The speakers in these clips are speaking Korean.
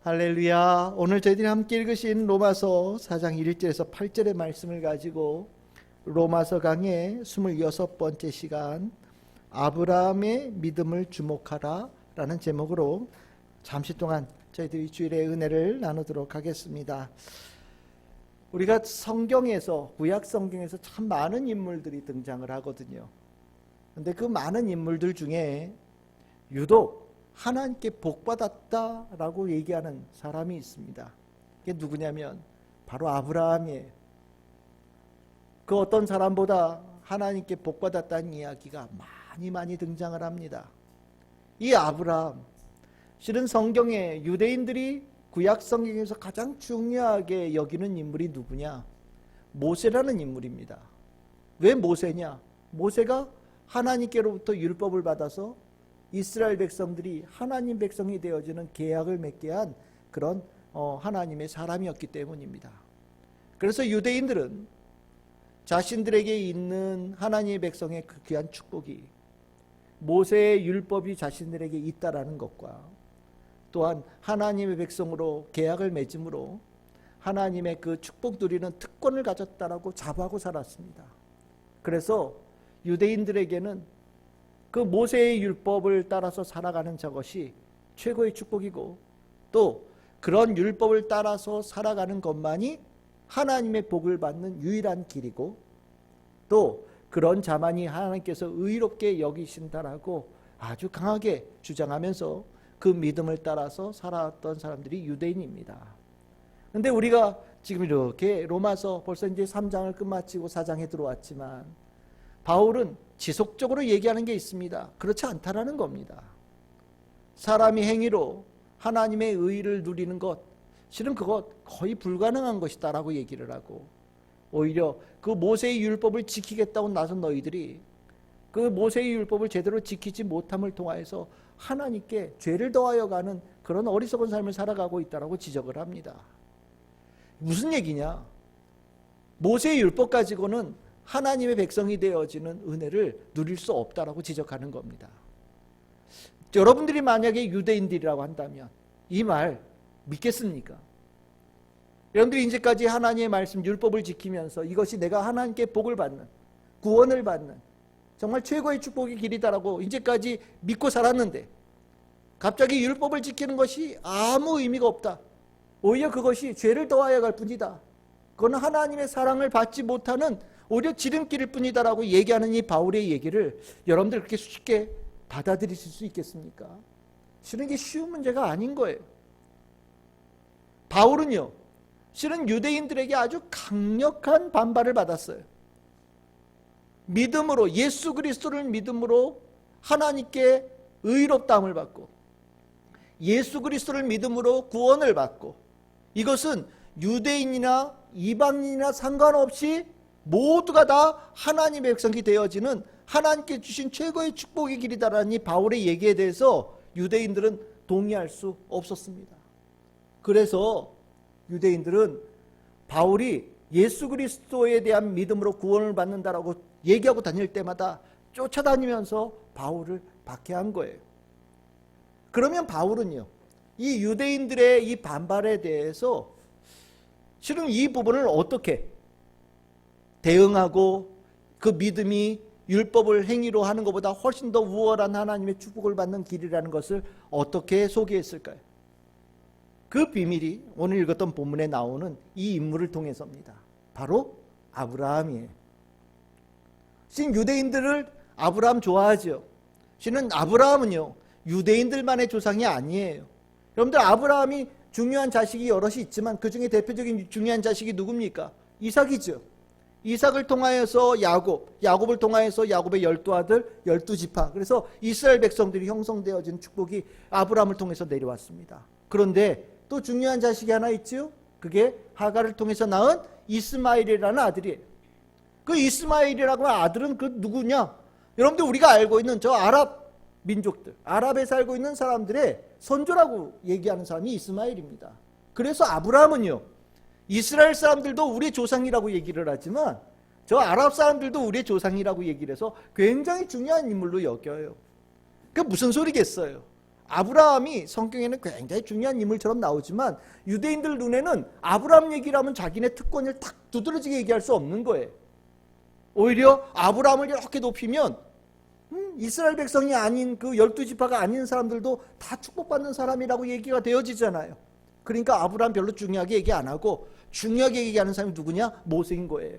할렐루야. 오늘 저희들이 함께 읽으신 로마서 4장 1절에서 8절의 말씀을 가지고 로마서 강의 26번째 시간 아브라함의 믿음을 주목하라 라는 제목으로 잠시 동안 저희들이 주일의 은혜를 나누도록 하겠습니다. 우리가 성경에서 구약 성경에서 참 많은 인물들이 등장을 하거든요. 그런데 그 많은 인물들 중에 유독 하나님께 복받았다라고 얘기하는 사람이 있습니다. 그게 누구냐면 바로 아브라함이에요. 그 어떤 사람보다 하나님께 복받았다는 이야기가 많이 등장을 합니다. 이 아브라함, 실은 성경에 유대인들이 구약 성경에서 가장 중요하게 여기는 인물이 누구냐? 모세라는 인물입니다. 왜 모세냐? 모세가 하나님께로부터 율법을 받아서 이스라엘 백성들이 하나님 백성이 되어지는 계약을 맺게 한 그런 하나님의 사람이었기 때문입니다. 그래서 유대인들은 자신들에게 있는 하나님의 백성의 그 귀한 축복이 모세의 율법이 자신들에게 있다라는 것과 또한 하나님의 백성으로 계약을 맺음으로 하나님의 그 축복 누리는 특권을 가졌다라고 자부하고 살았습니다. 그래서 유대인들에게는 그 모세의 율법을 따라서 살아가는 저것이 최고의 축복이고 또 그런 율법을 따라서 살아가는 것만이 하나님의 복을 받는 유일한 길이고 또 그런 자만이 하나님께서 의롭게 여기신다라고 아주 강하게 주장하면서 그 믿음을 따라서 살아왔던 사람들이 유대인입니다. 그런데 우리가 지금 이렇게 로마서 벌써 이제 3장을 끝마치고 4장에 들어왔지만 바울은 지속적으로 얘기하는 게 있습니다. 그렇지 않다라는 겁니다. 사람이 행위로 하나님의 의를 누리는 것, 실은 그것 거의 불가능한 것이다 라고 얘기를 하고 오히려 그 모세의 율법을 지키겠다고 나선 너희들이 그 모세의 율법을 제대로 지키지 못함을 통하여서 하나님께 죄를 더하여 가는 그런 어리석은 삶을 살아가고 있다라고 지적을 합니다. 무슨 얘기냐? 모세의 율법 가지고는 하나님의 백성이 되어지는 은혜를 누릴 수 없다라고 지적하는 겁니다. 여러분들이 만약에 유대인들이라고 한다면 이 말 믿겠습니까? 여러분들이 이제까지 하나님의 말씀 율법을 지키면서 이것이 내가 하나님께 복을 받는 구원을 받는 정말 최고의 축복의 길이다라고 이제까지 믿고 살았는데 갑자기 율법을 지키는 것이 아무 의미가 없다. 오히려 그것이 죄를 더하여 갈 뿐이다. 그건 하나님의 사랑을 받지 못하는 오히려 지름길일 뿐이다라고 얘기하는 이 바울의 얘기를 여러분들 그렇게 쉽게 받아들이실 수 있겠습니까? 실은 이게 쉬운 문제가 아닌 거예요. 바울은요, 실은 유대인들에게 아주 강력한 반발을 받았어요. 믿음으로, 예수 그리스도를 믿음으로 하나님께 의롭다함을 받고 예수 그리스도를 믿음으로 구원을 받고 이것은 유대인이나 이방인이나 상관없이 모두가 다 하나님의 백성이 되어지는 하나님께 주신 최고의 축복의 길이다라는 이 바울의 얘기에 대해서 유대인들은 동의할 수 없었습니다. 그래서 유대인들은 바울이 예수 그리스도에 대한 믿음으로 구원을 받는다라고 얘기하고 다닐 때마다 쫓아다니면서 바울을 박해한 거예요. 그러면 바울은요, 이 유대인들의 이 반발에 대해서 실은 이 부분을 어떻게 대응하고 그 믿음이 율법을 행위로 하는 것보다 훨씬 더 우월한 하나님의 축복을 받는 길이라는 것을 어떻게 소개했을까요? 그 비밀이 오늘 읽었던 본문에 나오는 이 인물을 통해서입니다. 바로 아브라함이에요. 신 유대인들을 아브라함 좋아하죠. 실은 아브라함은요, 유대인들만의 조상이 아니에요. 여러분들 아브라함이 중요한 자식이 여럿이 있지만 그 중에 대표적인 중요한 자식이 누굽니까? 이삭이죠. 이삭을 통하여서 야곱을 통하여서 야곱의 12아들 12지파, 그래서 이스라엘 백성들이 형성되어진 축복이 아브라함을 통해서 내려왔습니다. 그런데 또 중요한 자식이 하나 있죠. 그게 하갈을 통해서 낳은 이스마엘이라는 아들이에요. 그 이스마엘이라고 하는 아들은 그 누구냐? 여러분들 우리가 알고 있는 저 아랍 민족들, 아랍에 살고 있는 사람들의 선조라고 얘기하는 사람이 이스마엘입니다. 그래서 아브라함은요, 이스라엘 사람들도 우리의 조상이라고 얘기를 하지만 저 아랍 사람들도 우리의 조상이라고 얘기를 해서 굉장히 중요한 인물로 여겨요. 그게 무슨 소리겠어요? 아브라함이 성경에는 굉장히 중요한 인물처럼 나오지만 유대인들 눈에는 아브라함 얘기를 하면 자기네 특권을 탁 두드러지게 얘기할 수 없는 거예요. 오히려 아브라함을 이렇게 높이면 이스라엘 백성이 아닌 그 12지파가 아닌 사람들도 다 축복받는 사람이라고 얘기가 되어지잖아요. 그러니까 아브라함 별로 중요하게 얘기 안 하고 중요하게 얘기하는 사람이 누구냐? 모세인 거예요.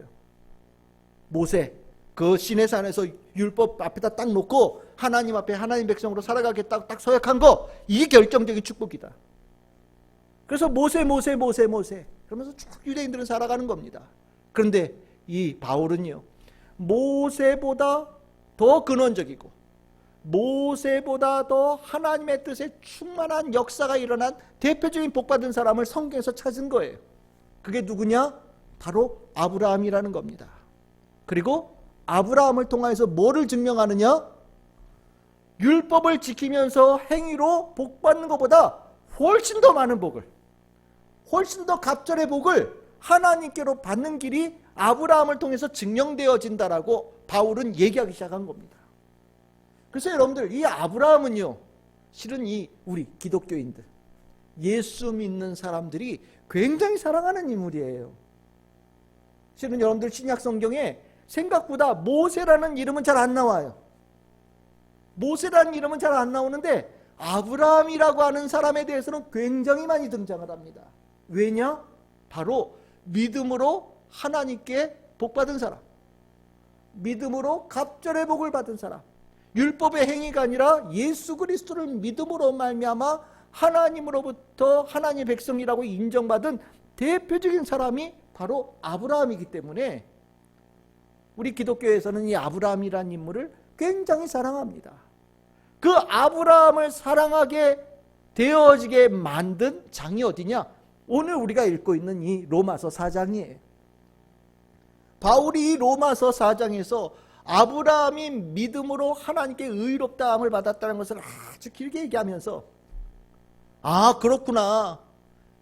모세. 그 시내산에서 율법 앞에다 딱 놓고 하나님 앞에 하나님 백성으로 살아가겠다고 딱 서약한 거, 이게 결정적인 축복이다. 그래서 모세 그러면서 쭉 유대인들은 살아가는 겁니다. 그런데 이 바울은요, 모세보다 더 근원적이고 모세보다 더 하나님의 뜻에 충만한 역사가 일어난 대표적인 복받은 사람을 성경에서 찾은 거예요. 그게 누구냐? 바로 아브라함이라는 겁니다. 그리고 아브라함을 통해서 뭐를 증명하느냐? 율법을 지키면서 행위로 복받는 것보다 훨씬 더 많은 복을, 훨씬 더 갑절의 복을 하나님께로 받는 길이 아브라함을 통해서 증명되어진다라고 바울은 얘기하기 시작한 겁니다. 그래서 여러분들, 이 아브라함은요, 실은 이 우리 기독교인들, 예수 믿는 사람들이 굉장히 사랑하는 인물이에요. 실은 여러분들 신약 성경에 생각보다 모세라는 이름은 잘 안 나와요. 모세라는 이름은 잘 안 나오는데 아브라함이라고 하는 사람에 대해서는 굉장히 많이 등장을 합니다. 왜냐? 바로 믿음으로 하나님께 복받은 사람, 믿음으로 갑절의 복을 받은 사람, 율법의 행위가 아니라 예수 그리스도를 믿음으로 말미암아 하나님으로부터 하나님의 백성이라고 인정받은 대표적인 사람이 바로 아브라함이기 때문에 우리 기독교에서는 이 아브라함이라는 인물을 굉장히 사랑합니다. 그 아브라함을 사랑하게 되어지게 만든 장이 어디냐? 오늘 우리가 읽고 있는 이 로마서 4장이에요. 바울이 이 로마서 4장에서 아브라함이 믿음으로 하나님께 의롭다함을 받았다는 것을 아주 길게 얘기하면서, 아, 그렇구나,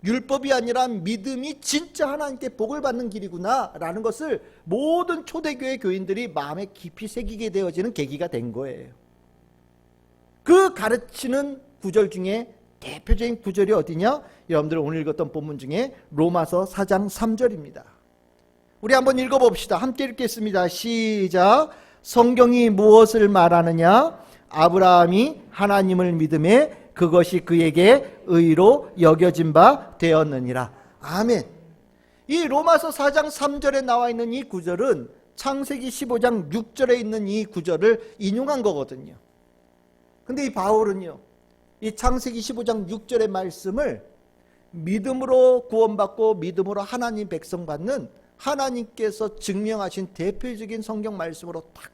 율법이 아니라 믿음이 진짜 하나님께 복을 받는 길이구나 라는 것을 모든 초대교회 교인들이 마음에 깊이 새기게 되어지는 계기가 된 거예요. 그 가르치는 구절 중에 대표적인 구절이 어디냐? 여러분들 오늘 읽었던 본문 중에 로마서 4장 3절입니다. 우리 한번 읽어봅시다. 함께 읽겠습니다. 시작. 성경이 무엇을 말하느냐? 아브라함이 하나님을 믿음에 그것이 그에게 의로 여겨진 바 되었느니라. 아멘. 이 로마서 4장 3절에 나와 있는 이 구절은 창세기 15장 6절에 있는 이 구절을 인용한 거거든요. 근데 이 바울은요, 이 창세기 15장 6절의 말씀을 믿음으로 구원받고 믿음으로 하나님 백성 받는 하나님께서 증명하신 대표적인 성경 말씀으로 탁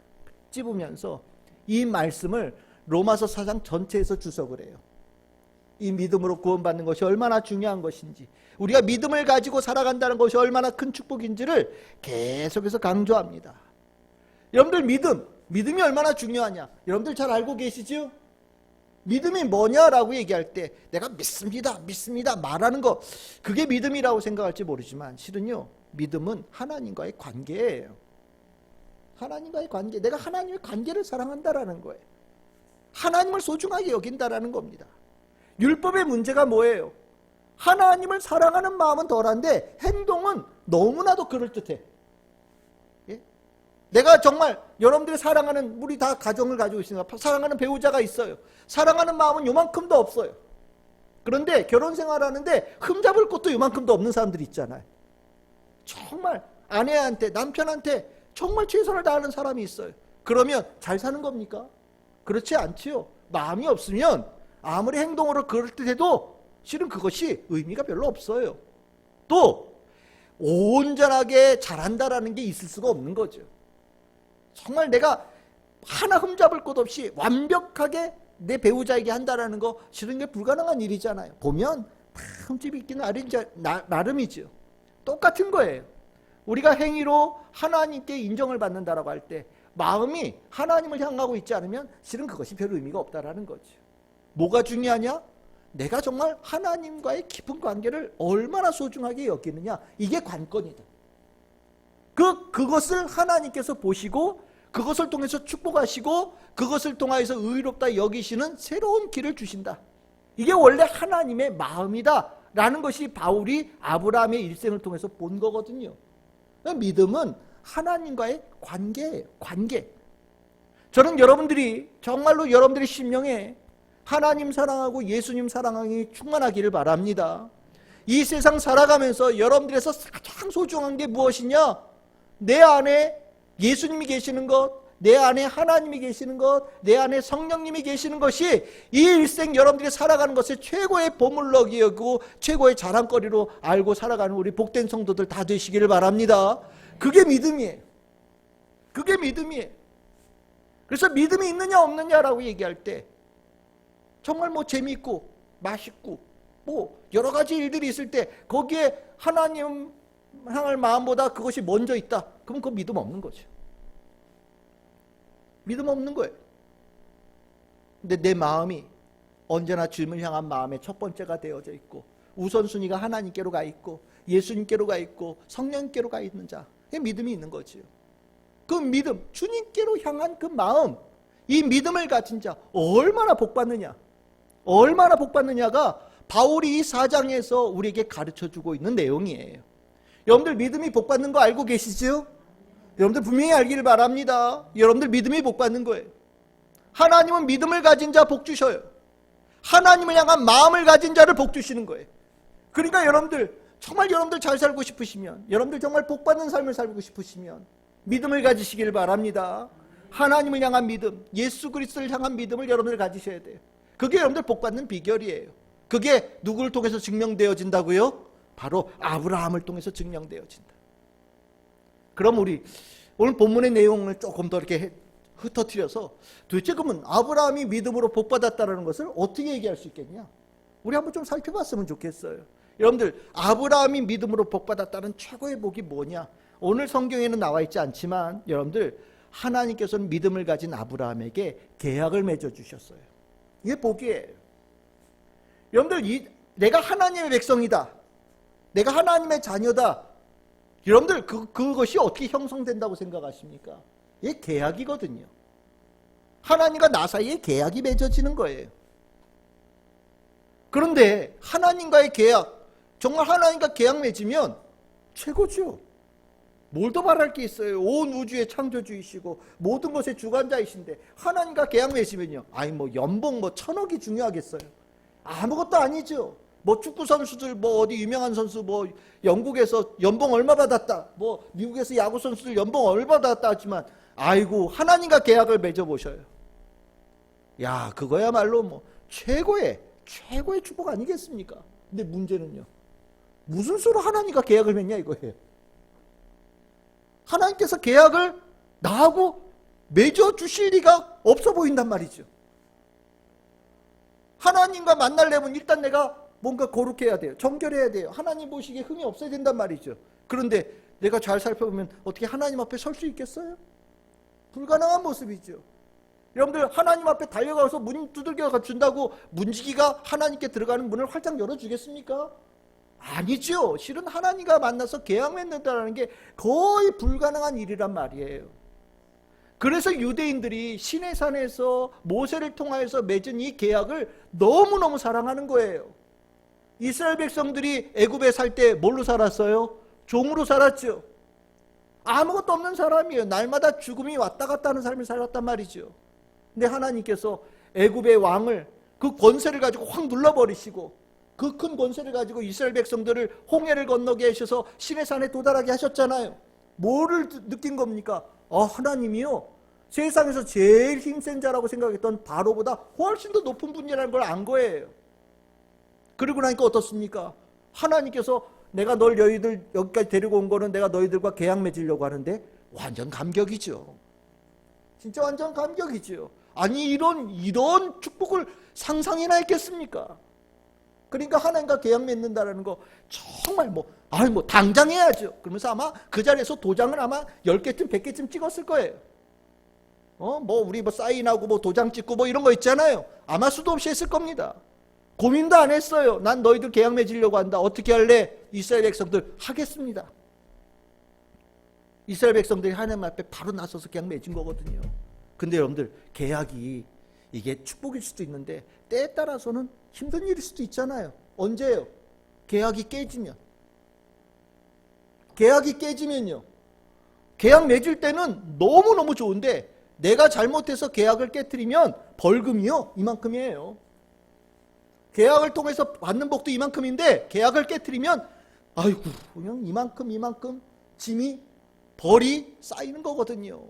집으면서 이 말씀을 로마서 4장 전체에서 주석을 해요. 이 믿음으로 구원받는 것이 얼마나 중요한 것인지, 우리가 믿음을 가지고 살아간다는 것이 얼마나 큰 축복인지를 계속해서 강조합니다. 여러분들 믿음이 얼마나 중요하냐? 여러분들 잘 알고 계시죠? 믿음이 뭐냐라고 얘기할 때 내가 믿습니다 말하는 거, 그게 믿음이라고 생각할지 모르지만 실은요, 믿음은 하나님과의 관계예요. 하나님과의 관계, 내가 하나님의 관계를 사랑한다라는 거예요. 하나님을 소중하게 여긴다라는 겁니다. 율법의 문제가 뭐예요? 하나님을 사랑하는 마음은 덜한데 행동은 너무나도 그럴듯해. 예? 내가 정말 여러분들이 사랑하는, 우리 다 가정을 가지고 있으니까 사랑하는 배우자가 있어요. 사랑하는 마음은 요만큼도 없어요. 그런데 결혼 생활하는데 흠잡을 것도 요만큼도 없는 사람들이 있잖아요. 정말 아내한테, 남편한테 정말 최선을 다하는 사람이 있어요. 그러면 잘 사는 겁니까? 그렇지 않지요. 마음이 없으면 아무리 행동으로 그럴듯해도 실은 그것이 의미가 별로 없어요. 또 온전하게 잘한다라는 게 있을 수가 없는 거죠. 정말 내가 하나 흠잡을 것 없이 완벽하게 내 배우자에게 한다라는 거 실은 게 불가능한 일이잖아요. 보면 다 흠집이 있기는 나름이죠. 똑같은 거예요. 우리가 행위로 하나님께 인정을 받는다라고 할 때 마음이 하나님을 향하고 있지 않으면 실은 그것이 별 의미가 없다라는 거죠. 뭐가 중요하냐? 내가 정말 하나님과의 깊은 관계를 얼마나 소중하게 여기느냐, 이게 관건이다. 그것을 하나님께서 보시고 그것을 통해서 축복하시고 그것을 통하여서 의롭다 여기시는 새로운 길을 주신다. 이게 원래 하나님의 마음이다 라는 것이 바울이 아브라함의 일생을 통해서 본 거거든요. 믿음은 하나님과의 관계예요. 관계. 저는 여러분들이 정말로 여러분들의 심령에 하나님 사랑하고 예수님 사랑하기 충만하기를 바랍니다. 이 세상 살아가면서 여러분들에서 가장 소중한 게 무엇이냐? 내 안에 예수님이 계시는 것, 내 안에 하나님이 계시는 것, 내 안에 성령님이 계시는 것이 이 일생 여러분들이 살아가는 것의 최고의 보물로 여기고 최고의 자랑거리로 알고 살아가는 우리 복된 성도들 다 되시기를 바랍니다. 그게 믿음이에요. 그게 믿음이에요. 그래서 믿음이 있느냐 없느냐라고 얘기할 때 정말 뭐 재미있고 맛있고 뭐 여러 가지 일들이 있을 때 거기에 하나님 향할 마음보다 그것이 먼저 있다. 그럼 그건 믿음 없는 거죠. 믿음 없는 거예요. 근데 내 마음이 언제나 주님을 향한 마음의 첫 번째가 되어져 있고 우선순위가 하나님께로 가 있고 예수님께로 가 있고 성령께로 가 있는 자, 그게 믿음이 있는 거지요. 그 믿음, 주님께로 향한 그 마음, 이 믿음을 가진 자 얼마나 복받느냐, 얼마나 복받느냐가 바울이 이 4장에서 우리에게 가르쳐주고 있는 내용이에요. 여러분들 믿음이 복받는 거 알고 계시죠? 여러분들 분명히 알기를 바랍니다. 여러분들 믿음이 복받는 거예요. 하나님은 믿음을 가진 자 복 주셔요. 하나님을 향한 마음을 가진 자를 복 주시는 거예요. 그러니까 여러분들 정말 여러분들 잘 살고 싶으시면, 여러분들 정말 복받는 삶을 살고 싶으시면 믿음을 가지시기를 바랍니다. 하나님을 향한 믿음, 예수 그리스도를 향한 믿음을 여러분들 가지셔야 돼요. 그게 여러분들 복받는 비결이에요. 그게 누구를 통해서 증명되어진다고요? 바로 아브라함을 통해서 증명되어진다. 그럼 우리 오늘 본문의 내용을 조금 더 이렇게 흩어뜨려서 도대체 그러면 아브라함이 믿음으로 복받았다는 것을 어떻게 얘기할 수 있겠냐? 우리 한번 좀 살펴봤으면 좋겠어요. 여러분들 아브라함이 믿음으로 복받았다는 최고의 복이 뭐냐? 오늘 성경에는 나와 있지 않지만 여러분들 하나님께서는 믿음을 가진 아브라함에게 계약을 맺어주셨어요. 이게 복이에요. 여러분들 내가 하나님의 백성이다, 내가 하나님의 자녀다, 여러분들 그것이 어떻게 형성된다고 생각하십니까? 이게 계약이거든요. 하나님과 나 사이에 계약이 맺어지는 거예요. 그런데 하나님과의 계약, 정말 하나님과 계약 맺으면 최고죠. 뭘 더 바랄 게 있어요. 온 우주의 창조주이시고 모든 것의 주관자이신데 하나님과 계약 맺으면요, 아니 뭐 연봉 뭐 1,000억이 중요하겠어요? 아무것도 아니죠. 뭐 축구 선수들 뭐 어디 유명한 선수 뭐 영국에서 연봉 얼마 받았다, 뭐 미국에서 야구 선수들 연봉 얼마 받았다 하지만 아이고 하나님과 계약을 맺어 보셔요. 야, 그거야말로 뭐 최고의 축복 아니겠습니까? 근데 문제는요, 무슨 수로 하나님과 계약을 맺냐 이거예요. 하나님께서 계약을 나하고 맺어 주실 리가 없어 보인단 말이죠. 하나님과 만나려면 일단 내가 뭔가 거룩해야 돼요. 정결해야 돼요. 하나님 보시기에 흠이 없어야 된단 말이죠. 그런데 내가 잘 살펴보면 어떻게 하나님 앞에 설 수 있겠어요? 불가능한 모습이죠. 여러분들 하나님 앞에 달려가서 문 두들겨 준다고 문지기가 하나님께 들어가는 문을 활짝 열어주겠습니까? 아니죠. 실은 하나님과 만나서 계약 맺는다는 게 거의 불가능한 일이란 말이에요. 그래서 유대인들이 시내산에서 모세를 통하여서 맺은 이 계약을 너무너무 사랑하는 거예요. 이스라엘 백성들이 애굽에 살 때 뭘로 살았어요? 종으로 살았죠. 아무것도 없는 사람이에요. 날마다 죽음이 왔다 갔다 하는 삶을 살았단 말이죠. 근데 하나님께서 애굽의 왕을 그 권세를 가지고 확 눌러버리시고 그 큰 권세를 가지고 이스라엘 백성들을 홍해를 건너게 하셔서 시내산에 도달하게 하셨잖아요. 뭐를 느낀 겁니까? 하나님이요, 세상에서 제일 힘센 자라고 생각했던 바로보다 훨씬 더 높은 분이라는 걸 안 거예요. 그리고 나니까 어떻습니까? 하나님께서 내가 너희들 여기까지 데리고 온 거는 내가 너희들과 계약 맺으려고 하는데 완전 감격이죠. 진짜 완전 감격이죠. 아니 이런 축복을 상상이나 했겠습니까? 그러니까 하나님과 계약 맺는다는 거 정말 뭐 당장 해야죠. 그러면서 아마 그 자리에서 도장을 아마 10개쯤 100개쯤 찍었을 거예요. 우리 사인하고 도장 찍고 이런 거 있잖아요. 아마 수도 없이 했을 겁니다. 고민도 안 했어요. 난 너희들 계약 맺으려고 한다. 어떻게 할래? 이스라엘 백성들 하겠습니다. 이스라엘 백성들이 하나님 앞에 바로 나서서 계약 맺은 거거든요. 근데 여러분들 계약이 이게 축복일 수도 있는데 때에 따라서는 힘든 일일 수도 있잖아요. 언제예요? 계약이 깨지면. 계약이 깨지면요. 계약 맺을 때는 너무너무 좋은데 내가 잘못해서 계약을 깨트리면 벌금이요 이만큼이에요. 계약을 통해서 받는 복도 이만큼인데 계약을 깨트리면 아이고 그냥 이만큼 짐이 벌이 쌓이는 거거든요.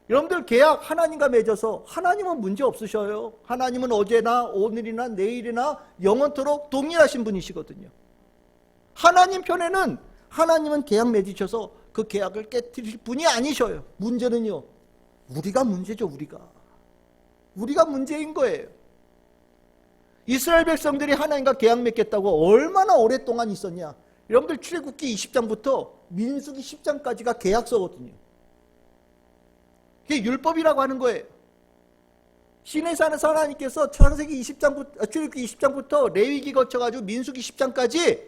여러분들 계약 하나님과 맺어서 하나님은 문제 없으셔요. 하나님은 어제나 오늘이나 내일이나 영원토록 동일하신 분이시거든요. 하나님 편에는 하나님은 계약 맺으셔서 그 계약을 깨트릴 분이 아니셔요. 문제는요 우리가 문제죠. 우리가 문제인 거예요. 이스라엘 백성들이 하나님과 계약 맺겠다고 얼마나 오랫동안 있었냐. 여러분들 출애굽기 20장부터 민수기 10장까지가 계약서거든요. 그게 율법이라고 하는 거예요. 시내산에서 하나님께서 창세기 20장부터, 출애굽기 20장부터 레위기 거쳐가지고 민수기 10장까지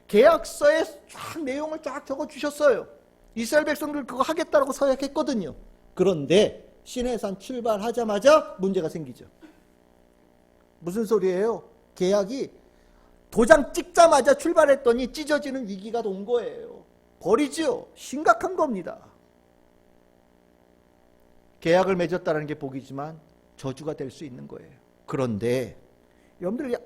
계약서에 쫙 내용을 쫙 적어주셨어요. 이스라엘 백성들 그거 하겠다라고 서약했거든요. 그런데 시내산 출발하자마자 문제가 생기죠. 무슨 소리예요? 계약이 도장 찍자마자 출발했더니 찢어지는 위기가 온 거예요. 버리죠. 심각한 겁니다. 계약을 맺었다는 게 복이지만 저주가 될 수 있는 거예요. 그런데 여러분들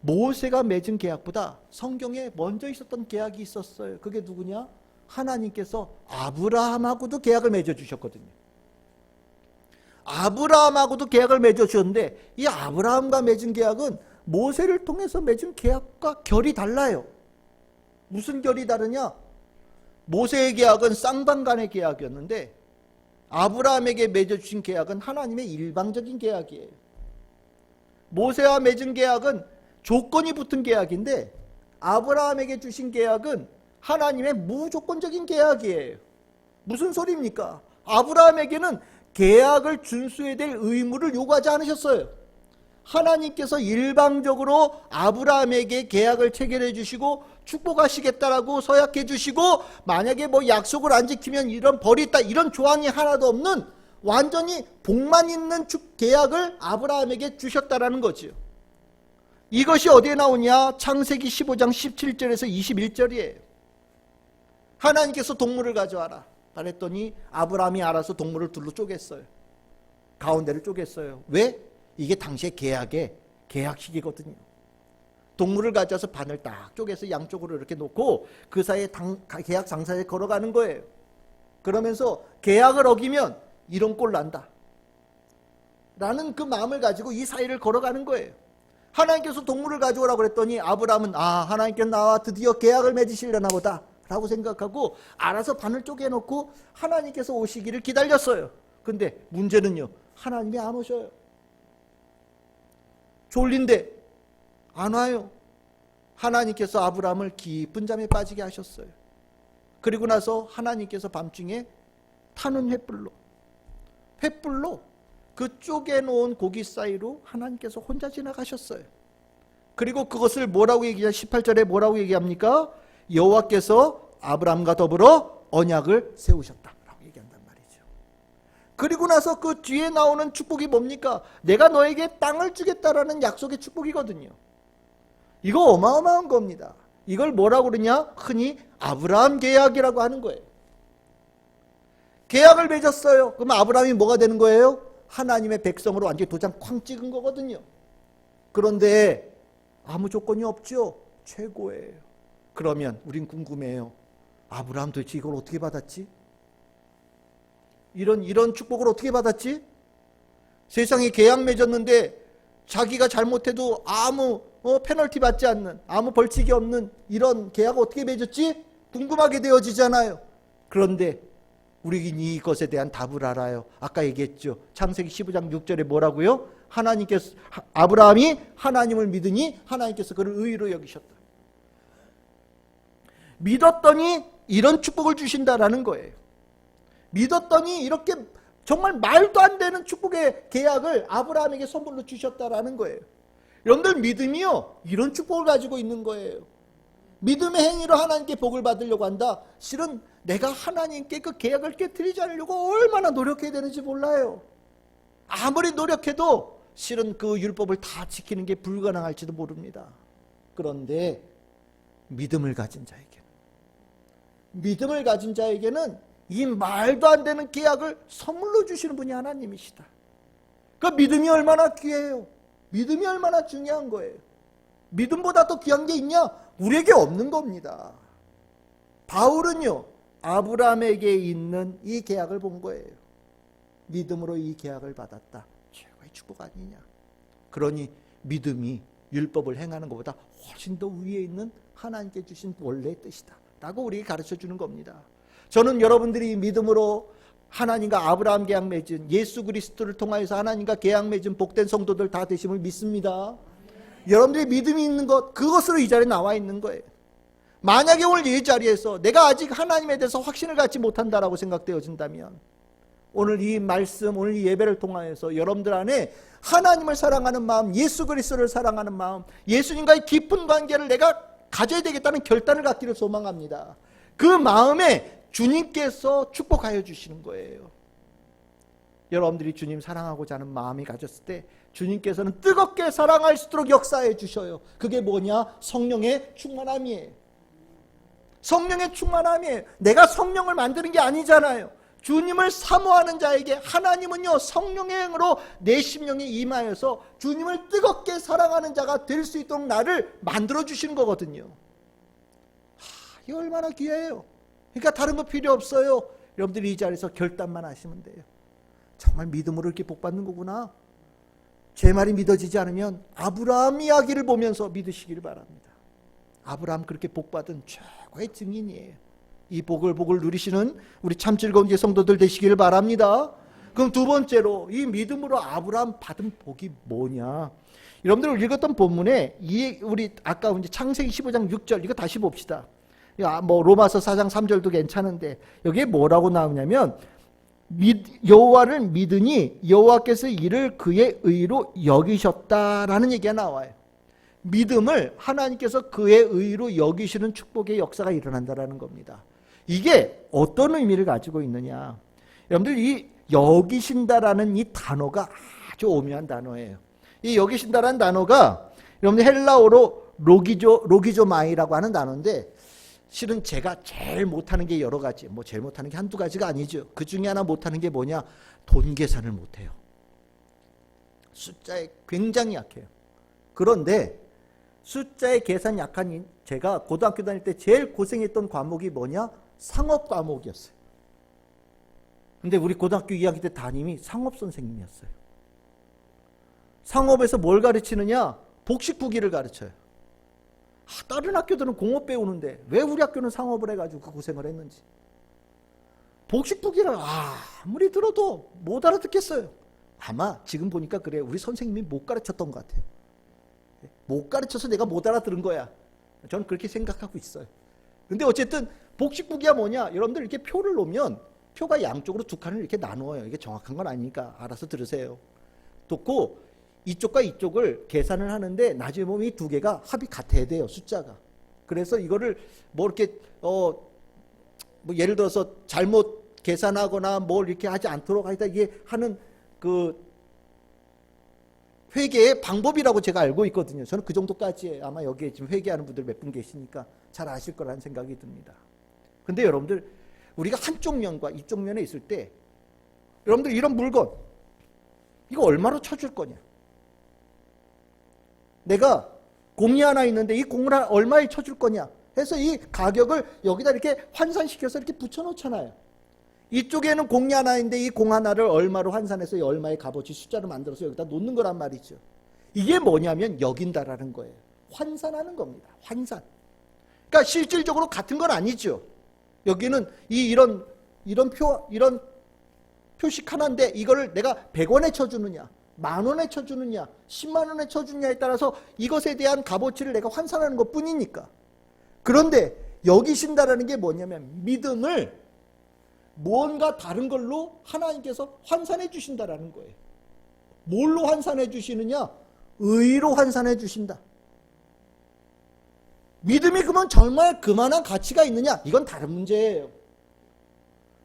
모세가 맺은 계약보다 성경에 먼저 있었던 계약이 있었어요. 그게 누구냐? 하나님께서 아브라함하고도 계약을 맺어주셨거든요. 아브라함하고도 계약을 맺어주셨는데 이 아브라함과 맺은 계약은 모세를 통해서 맺은 계약과 결이 달라요. 무슨 결이 다르냐? 모세의 계약은 쌍방간의 계약이었는데 아브라함에게 맺어주신 계약은 하나님의 일방적인 계약이에요. 모세와 맺은 계약은 조건이 붙은 계약인데 아브라함에게 주신 계약은 하나님의 무조건적인 계약이에요. 무슨 소리입니까? 아브라함에게는 계약을 준수해야 될 의무를 요구하지 않으셨어요. 하나님께서 일방적으로 아브라함에게 계약을 체결해 주시고 축복하시겠다라고 서약해 주시고 만약에 뭐 약속을 안 지키면 이런 벌이 있다 이런 조항이 하나도 없는 완전히 복만 있는 계약을 아브라함에게 주셨다라는 거지요. 이것이 어디에 나오냐? 창세기 15장 17절에서 21절이에요. 하나님께서 동물을 가져와라 그랬더니 아브라함이 알아서 동물을 둘로 쪼갰어요. 가운데를 쪼갰어요. 왜? 이게 당시의 계약의 계약식이거든요. 동물을 가져와서 반을 딱 쪼개서 양쪽으로 이렇게 놓고 그 사이에 계약 상사에 걸어가는 거예요. 그러면서 계약을 어기면 이런 꼴 난다 라는 그 마음을 가지고 이 사이를 걸어가는 거예요. 하나님께서 동물을 가져오라고 그랬더니 아브라함은 하나님께서 나와 드디어 계약을 맺으시려나 보다 라고 생각하고 알아서 반을 쪼개놓고 하나님께서 오시기를 기다렸어요. 근데 문제는요 하나님이 안 오셔요. 졸린데 안 와요. 하나님께서 아브라함을 깊은 잠에 빠지게 하셨어요. 그리고 나서 하나님께서 밤중에 타는 횃불로 그 쪼개놓은 고기 사이로 하나님께서 혼자 지나가셨어요. 그리고 그것을 뭐라고 얘기하냐? 18절에 뭐라고 얘기합니까? 여호와께서 아브라함과 더불어 언약을 세우셨다라고 얘기한단 말이죠. 그리고 나서 그 뒤에 나오는 축복이 뭡니까? 내가 너에게 땅을 주겠다라는 약속의 축복이거든요. 이거 어마어마한 겁니다. 이걸 뭐라고 그러냐? 흔히 아브라함 계약이라고 하는 거예요. 계약을 맺었어요. 그럼 아브라함이 뭐가 되는 거예요? 하나님의 백성으로 완전히 도장 쾅 찍은 거거든요. 그런데 아무 조건이 없죠. 최고예요. 그러면 우린 궁금해요. 아브라함 도대체 이걸 어떻게 받았지? 이런 축복을 어떻게 받았지? 세상에 계약 맺었는데 자기가 잘못해도 아무 페널티 받지 않는, 아무 벌칙이 없는 이런 계약을 어떻게 맺었지? 궁금하게 되어지잖아요. 그런데 우리는 이것에 대한 답을 알아요. 아까 얘기했죠. 창세기 15장 6절에 뭐라고요? 하나님께서 아브라함이 하나님을 믿으니 하나님께서 그를 의로 여기셨다. 믿었더니 이런 축복을 주신다라는 거예요. 믿었더니 이렇게 정말 말도 안 되는 축복의 계약을 아브라함에게 선물로 주셨다라는 거예요. 여러분들 믿음이요 이런 축복을 가지고 있는 거예요. 믿음의 행위로 하나님께 복을 받으려고 한다. 실은 내가 하나님께 그 계약을 깨뜨리지 않으려고 얼마나 노력해야 되는지 몰라요. 아무리 노력해도 실은 그 율법을 다 지키는 게 불가능할지도 모릅니다. 그런데 믿음을 가진 자에게는 이 말도 안 되는 계약을 선물로 주시는 분이 하나님이시다. 그 믿음이 얼마나 귀해요. 믿음이 얼마나 중요한 거예요. 믿음보다 더 귀한 게 있냐? 우리에게 없는 겁니다. 바울은요, 아브라함에게 있는 이 계약을 본 거예요. 믿음으로 이 계약을 받았다. 최고의 축복 아니냐. 그러니 믿음이 율법을 행하는 것보다 훨씬 더 위에 있는 하나님께 주신 원래의 뜻이다 라고 우리에게 가르쳐 주는 겁니다. 저는 여러분들이 믿음으로 하나님과 아브라함 계약 맺은 예수 그리스도를 통하여서 하나님과 계약 맺은 복된 성도들 다 되심을 믿습니다. 여러분들이 믿음이 있는 것, 그것으로 이 자리에 나와 있는 거예요. 만약에 오늘 이 자리에서 내가 아직 하나님에 대해서 확신을 갖지 못한다라고 생각되어진다면, 오늘 이 말씀, 오늘 이 예배를 통하여서 여러분들 안에 하나님을 사랑하는 마음, 예수 그리스도를 사랑하는 마음, 예수님과의 깊은 관계를 내가 가져야 되겠다는 결단을 갖기를 소망합니다. 그 마음에 주님께서 축복하여 주시는 거예요. 여러분들이 주님 사랑하고자 하는 마음이 가졌을 때 주님께서는 뜨겁게 사랑할 수 있도록 역사해 주셔요. 그게 뭐냐? 성령의 충만함이에요. 성령의 충만함이에요. 내가 성령을 만드는 게 아니잖아요. 주님을 사모하는 자에게 하나님은요, 성령의 행으로 내 심령에 임하여서 주님을 뜨겁게 사랑하는 자가 될 수 있도록 나를 만들어 주시는 거거든요. 이게 얼마나 귀해요. 그러니까 다른 거 필요 없어요. 여러분들이 이 자리에서 결단만 하시면 돼요. 정말 믿음으로 이렇게 복 받는 거구나. 제 말이 믿어지지 않으면 아브라함 이야기를 보면서 믿으시기를 바랍니다. 아브라함 그렇게 복 받은 최고의 증인이에요. 이 복을 누리시는 우리 참 즐거운 성도들 되시기를 바랍니다. 그럼 두 번째로 이 믿음으로 아브라함 받은 복이 뭐냐? 여러분들 읽었던 본문에 우리 아까 이제 창세기 15장 6절 이거 다시 봅시다. 뭐 로마서 4장 3절도 괜찮은데 여기에 뭐라고 나오냐면 여호와를 믿으니 여호와께서 이를 그의 의로 여기셨다라는 얘기가 나와요. 믿음을 하나님께서 그의 의로 여기시는 축복의 역사가 일어난다라는 겁니다. 이게 어떤 의미를 가지고 있느냐? 여러분들 이 여기신다라는 이 단어가 아주 오묘한 단어예요. 이 여기신다라는 단어가 여러분들 헬라어로 로기조마이라고 하는 단어인데 실은 제가 제일 못하는 게 여러 가지, 뭐 제일 못하는 게 한두 가지가 아니죠. 그 중에 하나 못하는 게 뭐냐? 돈 계산을 못해요. 숫자에 굉장히 약해요. 그런데 숫자의 계산 약한 제가 고등학교 다닐 때 제일 고생했던 과목이 뭐냐? 상업 과목이었어요. 근데 우리 고등학교 2학기 때 담임이 상업 선생님이었어요. 상업에서 뭘 가르치느냐? 복식부기를 가르쳐요. 다른 학교들은 공업 배우는데 왜 우리 학교는 상업을 해가지고 그 고생을 했는지. 복식부기를 아무리 들어도 못 알아듣겠어요. 아마 지금 보니까 그래요. 우리 선생님이 못 가르쳤던 것 같아요. 못 가르쳐서 내가 못 알아들은 거야. 저는 그렇게 생각하고 있어요. 근데 어쨌든 복식부기가 뭐냐? 여러분들 이렇게 표를 놓으면 표가 양쪽으로 두 칸을 이렇게 나누어요. 이게 정확한 건 아니니까 알아서 들으세요. 놓고 이쪽과 이쪽을 계산을 하는데 나중에 보면 이 두 개가 합이 같아야 돼요. 숫자가. 그래서 이거를 뭐 이렇게 뭐 예를 들어서 잘못 계산하거나 뭘 이렇게 하지 않도록 하다 이게 하는 그 회계의 방법이라고 제가 알고 있거든요. 저는 그 정도까지예요. 아마 여기에 지금 회계하는 분들 몇 분 계시니까 잘 아실 거라는 생각이 듭니다. 근데 여러분들 우리가 한쪽 면과 이쪽 면에 있을 때 여러분들 이런 물건 이거 얼마로 쳐줄 거냐? 내가 공이 하나 있는데 이 공을 얼마에 쳐줄 거냐 해서 이 가격을 여기다 이렇게 환산시켜서 이렇게 붙여놓잖아요. 이쪽에는 공이 하나 있는데 이 공 하나를 얼마로 환산해서 이 얼마의 값어치 숫자를 만들어서 여기다 놓는 거란 말이죠. 이게 뭐냐면 여긴다라는 거예요. 환산하는 겁니다. 환산. 그러니까 실질적으로 같은 건 아니죠. 여기는 이런 표식 하나인데 이거를 내가 100원에 쳐주느냐 10,000원에 쳐주느냐 10만 원에 쳐주느냐에 따라서 이것에 대한 값어치를 내가 환산하는 것 뿐이니까. 그런데 여기신다라는 게 뭐냐면 믿음을 무언가 다른 걸로 하나님께서 환산해 주신다라는 거예요. 뭘로 환산해 주시느냐? 의로 환산해 주신다. 믿음이 그러면 정말 그만한 가치가 있느냐? 이건 다른 문제예요.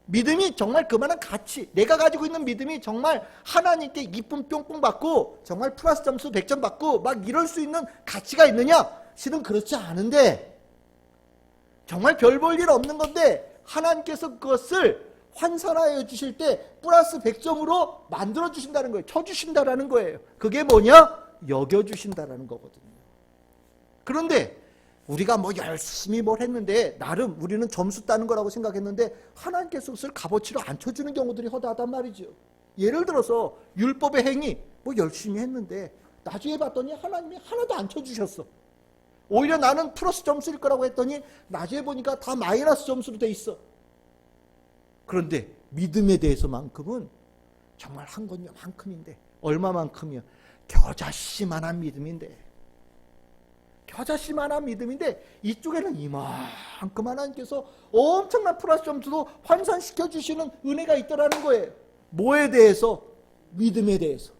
믿음이 정말 그만한 가치, 내가 가지고 있는 믿음이 정말 하나님께 이쁨 뿅뿅 받고 정말 플러스 점수 100점 받고 막 이럴 수 있는 가치가 있느냐? 실은 그렇지 않은데, 정말 별 볼 일 없는 건데 하나님께서 그것을 환산하여 주실 때 플러스 100점으로 만들어 주신다는 거예요. 쳐주신다라는 거예요. 그게 뭐냐? 여겨주신다라는 거거든요. 그런데 우리가 뭐 열심히 뭘 했는데 나름 우리는 점수 따는 거라고 생각했는데 하나님께서 그것을 값어치로 안 쳐주는 경우들이 허다하단 말이죠. 예를 들어서 율법의 행위 뭐 열심히 했는데 나중에 봤더니 하나님이 하나도 안 쳐주셨어. 오히려 나는 플러스 점수일 거라고 했더니 나중에 보니까 다 마이너스 점수로 돼 있어. 그런데 믿음에 대해서만큼은 정말 한 것만큼인데 얼마만큼이요? 겨자씨만한 믿음인데, 겨자씨만한 믿음인데 이쪽에는 이만큼 하나님께서 엄청난 플러스 점수도 환산시켜 주시는 은혜가 있더라는 거예요. 뭐에 대해서? 믿음에 대해서.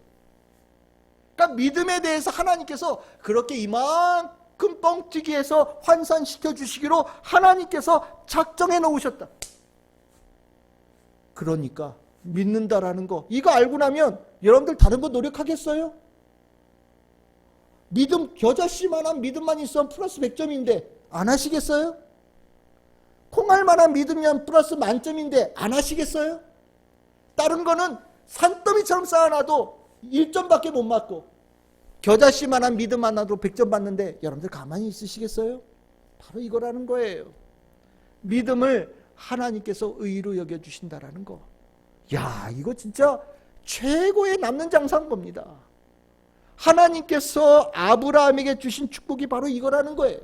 그러니까 믿음에 대해서 하나님께서 그렇게 이만큼 뻥튀기 해서 환산시켜 주시기로 하나님께서 작정해 놓으셨다. 그러니까 믿는다라는 거, 이거 알고 나면 여러분들 다른 거 노력하겠어요? 믿음, 겨자씨만한 믿음만 있으면 플러스 100점인데 안 하시겠어요? 콩알만한 믿음이면 플러스 만점인데 안 하시겠어요? 다른 거는 산더미처럼 쌓아놔도 1점밖에 못 맞고 겨자씨만한 믿음 하나도 100점 받는데 여러분들 가만히 있으시겠어요? 바로 이거라는 거예요. 믿음을 하나님께서 의로 여겨주신다라는 거. 야, 이거 진짜 최고의 남는 장사인 겁니다. 하나님께서 아브라함에게 주신 축복이 바로 이거라는 거예요.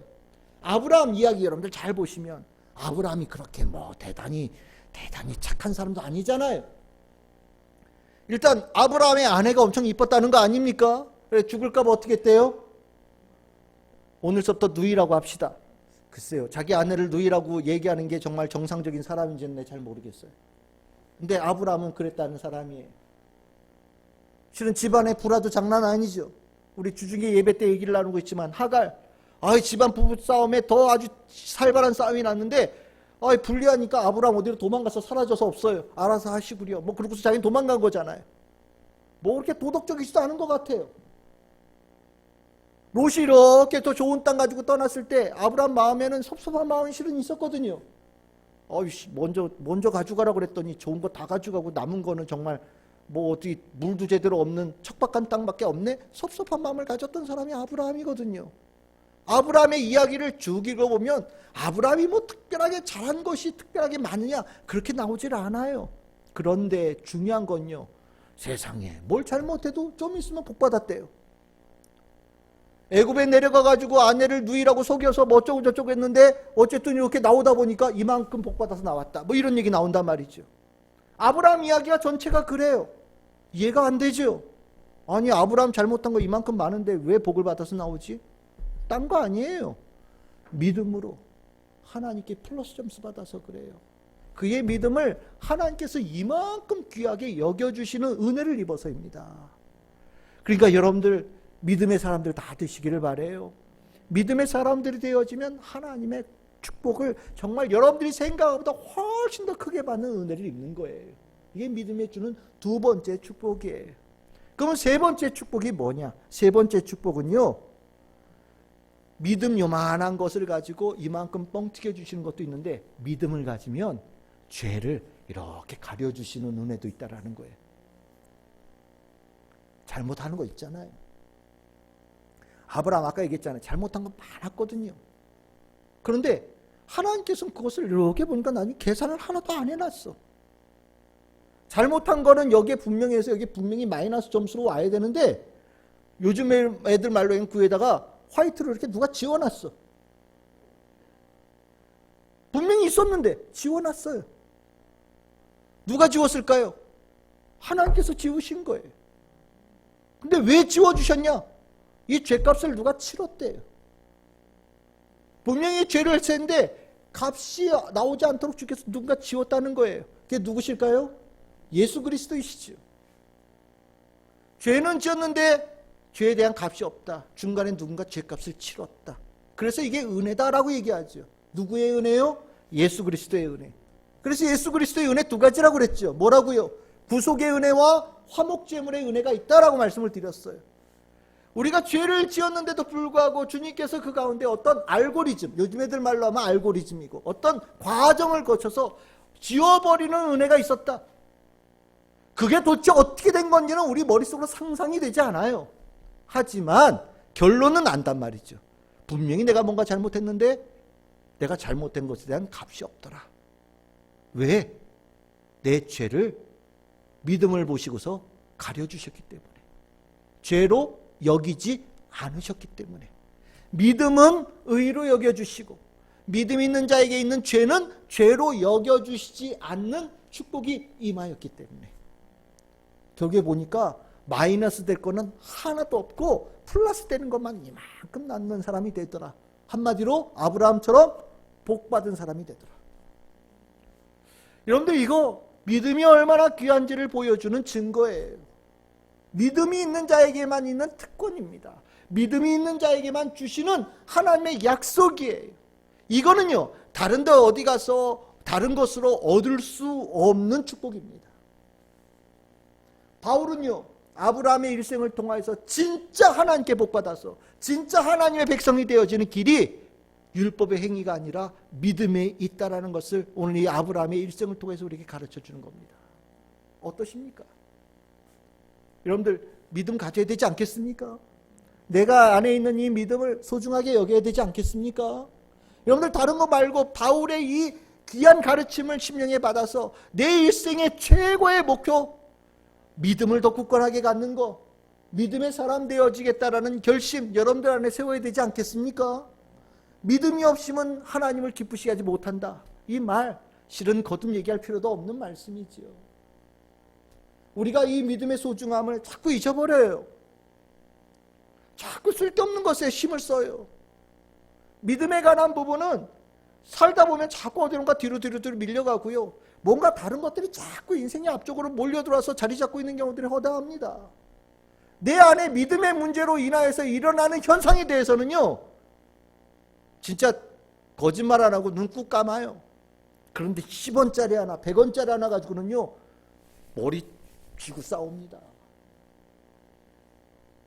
아브라함 이야기 여러분들 잘 보시면 아브라함이 그렇게 뭐 대단히 착한 사람도 아니잖아요. 일단 아브라함의 아내가 엄청 이뻤다는 거 아닙니까? 그래, 죽을까 봐 어떻게 했대요? 오늘부터 누이라고 합시다. 글쎄요, 자기 아내를 누이라고 얘기하는 게 정말 정상적인 사람인지는 잘 모르겠어요. 근데 아브라함은 그랬다는 사람이에요. 실은 집안의 불화도 장난 아니죠. 우리 주중에 예배 때 얘기를 나누고 있지만 하갈, 집안 부부 싸움에 더 아주 살벌한 싸움이 났는데 불리하니까 아브라함 어디로 도망가서 사라져서 없어요. 알아서 하시구려. 뭐 그러고서 자기는 도망간 거잖아요. 뭐 그렇게 도덕적이지도 않은 것 같아요. 롯이 이렇게 더 좋은 땅 가지고 떠났을 때 아브라함 마음에는 섭섭한 마음이 실은 있었거든요. 먼저 가져가라고 그랬더니 좋은 거 다 가져가고 남은 거는 정말 뭐 어디 물도 제대로 없는 척박한 땅밖에 없네? 섭섭한 마음을 가졌던 사람이 아브라함이거든요. 아브라함의 이야기를 쭉 읽어보면 아브라함이 뭐 특별하게 잘한 것이 특별하게 많으냐? 그렇게 나오질 않아요. 그런데 중요한 건요, 세상에 뭘 잘못해도 좀 있으면 복받았대요. 애굽에 내려가가지고 아내를 누이라고 속여서 뭐 어쩌고 저쩌고 했는데 어쨌든 이렇게 나오다 보니까 이만큼 복받아서 나왔다. 뭐 이런 얘기 나온단 말이죠. 아브라함 이야기가 전체가 그래요. 이해가 안 되죠? 아니, 아브라함 잘못한 거 이만큼 많은데 왜 복을 받아서 나오지? 딴 거 아니에요. 믿음으로 하나님께 플러스 점수 받아서 그래요. 그의 믿음을 하나님께서 이만큼 귀하게 여겨주시는 은혜를 입어서입니다. 그러니까 여러분들 믿음의 사람들 다 되시기를 바라요. 믿음의 사람들이 되어지면 하나님의 축복을 정말 여러분들이 생각보다 훨씬 더 크게 받는 은혜를 입는 거예요. 이게 믿음에 주는 두 번째 축복이에요. 그러면 세 번째 축복이 뭐냐? 세 번째 축복은요, 믿음 요만한 것을 가지고 이만큼 뻥튀겨 주시는 것도 있는데 믿음을 가지면 죄를 이렇게 가려주시는 은혜도 있다라는 거예요. 잘못하는 거 있잖아요. 아브라함 아까 얘기했잖아요. 잘못한 거 많았거든요. 그런데 하나님께서는 그것을 이렇게 보니까 나중에 계산을 하나도 안 해놨어. 잘못한 거는 여기에 분명히 해서 여기 분명히 마이너스 점수로 와야 되는데 요즘 애들 말로 하면 구에다가 화이트로 이렇게 누가 지워놨어. 분명히 있었는데 지워놨어요. 누가 지웠을까요? 하나님께서 지우신 거예요. 근데 왜 지워주셨냐? 이 죄값을 누가 치렀대요. 분명히 죄를 했는데 값이 나오지 않도록 주께서 누군가 지웠다는 거예요. 그게 누구실까요? 예수 그리스도이시죠. 죄는 지었는데 죄에 대한 값이 없다. 중간에 누군가 죄값을 치렀다. 그래서 이게 은혜다라고 얘기하죠. 누구의 은혜요? 예수 그리스도의 은혜. 그래서 예수 그리스도의 은혜 두 가지라고 그랬죠. 뭐라고요? 구속의 은혜와 화목제물의 은혜가 있다라고 말씀을 드렸어요. 우리가 죄를 지었는데도 불구하고 주님께서 그 가운데 어떤 알고리즘, 요즘 애들 말로 하면 알고리즘이고 어떤 과정을 거쳐서 지워버리는 은혜가 있었다. 그게 도대체 어떻게 된 건지는 우리 머릿속으로 상상이 되지 않아요. 하지만 결론은 안단 말이죠. 분명히 내가 뭔가 잘못했는데 내가 잘못된 것에 대한 값이 없더라. 왜? 내 죄를 믿음을 보시고서 가려주셨기 때문에, 죄로 여기지 않으셨기 때문에, 믿음은 의로 여겨주시고 믿음 있는 자에게 있는 죄는 죄로 여겨주시지 않는 축복이 임하였기 때문에, 결국에 보니까 마이너스 될 거는 하나도 없고 플러스 되는 것만 이만큼 낳는 사람이 되더라. 한마디로 아브라함처럼 복받은 사람이 되더라. 여러분들, 이거 믿음이 얼마나 귀한지를 보여주는 증거예요. 믿음이 있는 자에게만 있는 특권입니다. 믿음이 있는 자에게만 주시는 하나님의 약속이에요. 이거는요, 다른 데 어디 가서 다른 것으로 얻을 수 없는 축복입니다. 바울은요, 아브라함의 일생을 통해서 진짜 하나님께 복받아서 진짜 하나님의 백성이 되어지는 길이 율법의 행위가 아니라 믿음에 있다라는 것을 오늘 이 아브라함의 일생을 통해서 우리에게 가르쳐주는 겁니다. 어떠십니까? 여러분들, 믿음 가져야 되지 않겠습니까? 내가 안에 있는 이 믿음을 소중하게 여겨야 되지 않겠습니까? 여러분들, 다른 거 말고 바울의 이 귀한 가르침을 심령에 받아서 내 일생의 최고의 목표, 믿음을 더 굳건하게 갖는 거, 믿음의 사람 되어지겠다라는 결심 여러분들 안에 세워야 되지 않겠습니까? 믿음이 없으면 하나님을 기쁘시게 하지 못한다. 이 말 실은 거듭 얘기할 필요도 없는 말씀이지요. 우리가 이 믿음의 소중함을 자꾸 잊어버려요. 자꾸 쓸데없는 것에 힘을 써요. 믿음에 관한 부분은 살다 보면 자꾸 어디론가 뒤로 밀려가고요. 뭔가 다른 것들이 자꾸 인생의 앞쪽으로 몰려들어와서 자리 잡고 있는 경우들이 허다합니다. 내 안에 믿음의 문제로 인하여서 일어나는 현상에 대해서는요, 진짜 거짓말 안 하고 눈 꾹 감아요. 그런데 10원짜리 하나, 100원짜리 하나 가지고는요, 머리 쥐고 싸웁니다.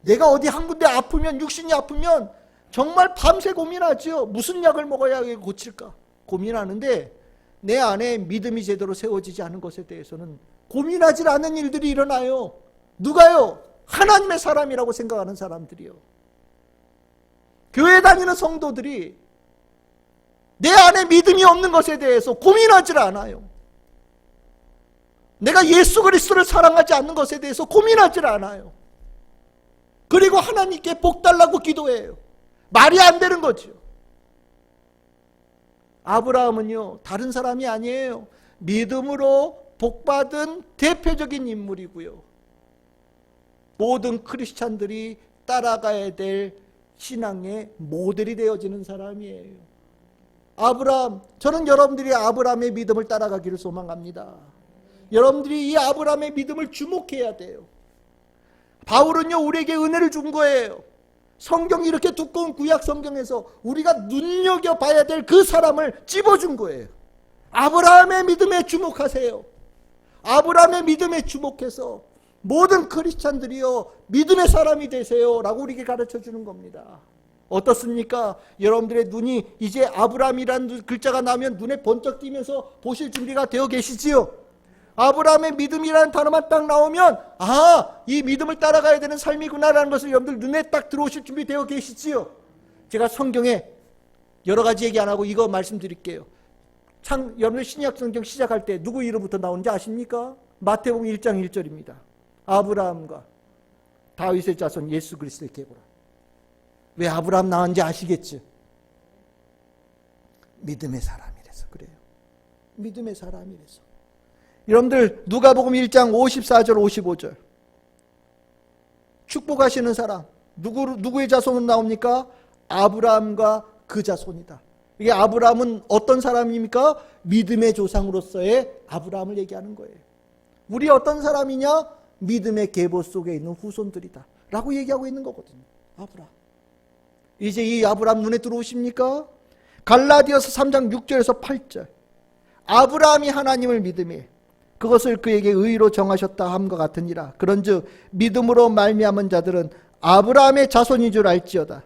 내가 어디 한 군데 아프면, 육신이 아프면 정말 밤새 고민하죠. 무슨 약을 먹어야 고칠까 고민하는데, 내 안에 믿음이 제대로 세워지지 않은 것에 대해서는 고민하지 않는 일들이 일어나요. 누가요? 하나님의 사람이라고 생각하는 사람들이요. 교회 다니는 성도들이 내 안에 믿음이 없는 것에 대해서 고민하지 않아요. 내가 예수 그리스도를 사랑하지 않는 것에 대해서 고민하지 않아요. 그리고 하나님께 복 달라고 기도해요. 말이 안 되는 거죠. 아브라함은요, 다른 사람이 아니에요. 믿음으로 복받은 대표적인 인물이고요. 모든 크리스찬들이 따라가야 될 신앙의 모델이 되어지는 사람이에요. 아브라함, 저는 여러분들이 아브라함의 믿음을 따라가기를 소망합니다. 여러분들이 이 아브라함의 믿음을 주목해야 돼요. 바울은요, 우리에게 은혜를 준 거예요. 성경이 이렇게 두꺼운 구약 성경에서 우리가 눈여겨봐야 될 그 사람을 찝어준 거예요. 아브라함의 믿음에 주목하세요. 아브라함의 믿음에 주목해서 모든 크리스찬들이요, 믿음의 사람이 되세요 라고 우리에게 가르쳐주는 겁니다. 어떻습니까? 여러분들의 눈이 이제 아브라함이라는 글자가 나오면 눈에 번쩍 띄면서 보실 준비가 되어 계시지요? 아브라함의 믿음이라는 단어만 딱 나오면, 아, 이 믿음을 따라가야 되는 삶이구나라는 것을 여러분들 눈에 딱 들어오실 준비 되어 계시지요? 제가 성경에 여러 가지 얘기 안 하고 이거 말씀드릴게요. 여러분들 신약 성경 시작할 때 누구 이름부터 나오는지 아십니까? 마태복음 1장 1절입니다. 아브라함과 다윗의 자손 예수 그리스도의 계보라. 왜 아브라함 나왔는지 아시겠죠? 믿음의 사람이라서 그래요. 믿음의 사람이라서. 여러분들 누가복음 1장 54절 55절 축복하시는 사람 누구의 자손은 나옵니까? 아브라함과 그 자손이다. 이게 아브라함은 어떤 사람입니까? 믿음의 조상으로서의 아브라함을 얘기하는 거예요. 우리 어떤 사람이냐? 믿음의 계보 속에 있는 후손들이다 라고 얘기하고 있는 거거든요. 아브라함. 이제 이 아브라함 눈에 들어오십니까? 갈라디아서 3장 6절에서 8절. 아브라함이 하나님을 믿음에 그것을 그에게 의로 정하셨다 함과 같으니라. 그런즉 믿음으로 말미암은 자들은 아브라함의 자손인 줄 알지어다.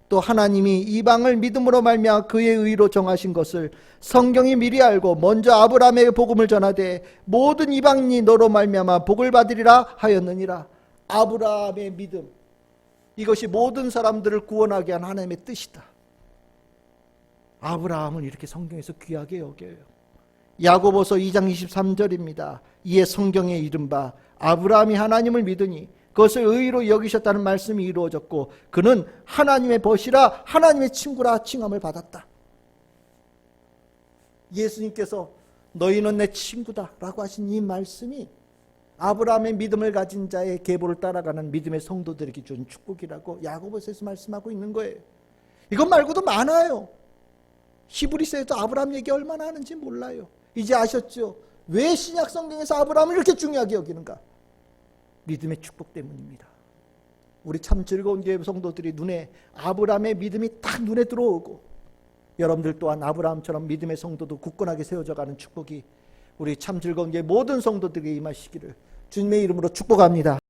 또 하나님이 이방을 믿음으로 말미암아 그의 의로 정하신 것을 성경이 미리 알고 먼저 아브라함에게 복음을 전하되 모든 이방인이 너로 말미암아 복을 받으리라 하였느니라. 아브라함의 믿음, 이것이 모든 사람들을 구원하게 한 하나님의 뜻이다. 아브라함을 이렇게 성경에서 귀하게 여겨요. 야고보서 2장 23절입니다. 이에 성경에 이른바 아브라함이 하나님을 믿으니 그것을 의로 여기셨다는 말씀이 이루어졌고 그는 하나님의 벗이라 하나님의 친구라 칭함을 받았다. 예수님께서 너희는 내 친구다 라고 하신 이 말씀이 아브라함의 믿음을 가진 자의 계보를 따라가는 믿음의 성도들에게 준 축복이라고 야고보서에서 말씀하고 있는 거예요. 이것 말고도 많아요. 히브리서에도 아브라함 얘기 얼마나 하는지 몰라요. 이제 아셨죠? 왜 신약 성경에서 아브라함을 이렇게 중요하게 여기는가? 믿음의 축복 때문입니다. 우리 참 즐거운 교회 성도들이 눈에 아브라함의 믿음이 딱 눈에 들어오고 여러분들 또한 아브라함처럼 믿음의 성도도 굳건하게 세워져 가는 축복이 우리 참 즐거운 교회 모든 성도들에게 임하시기를 주님의 이름으로 축복합니다.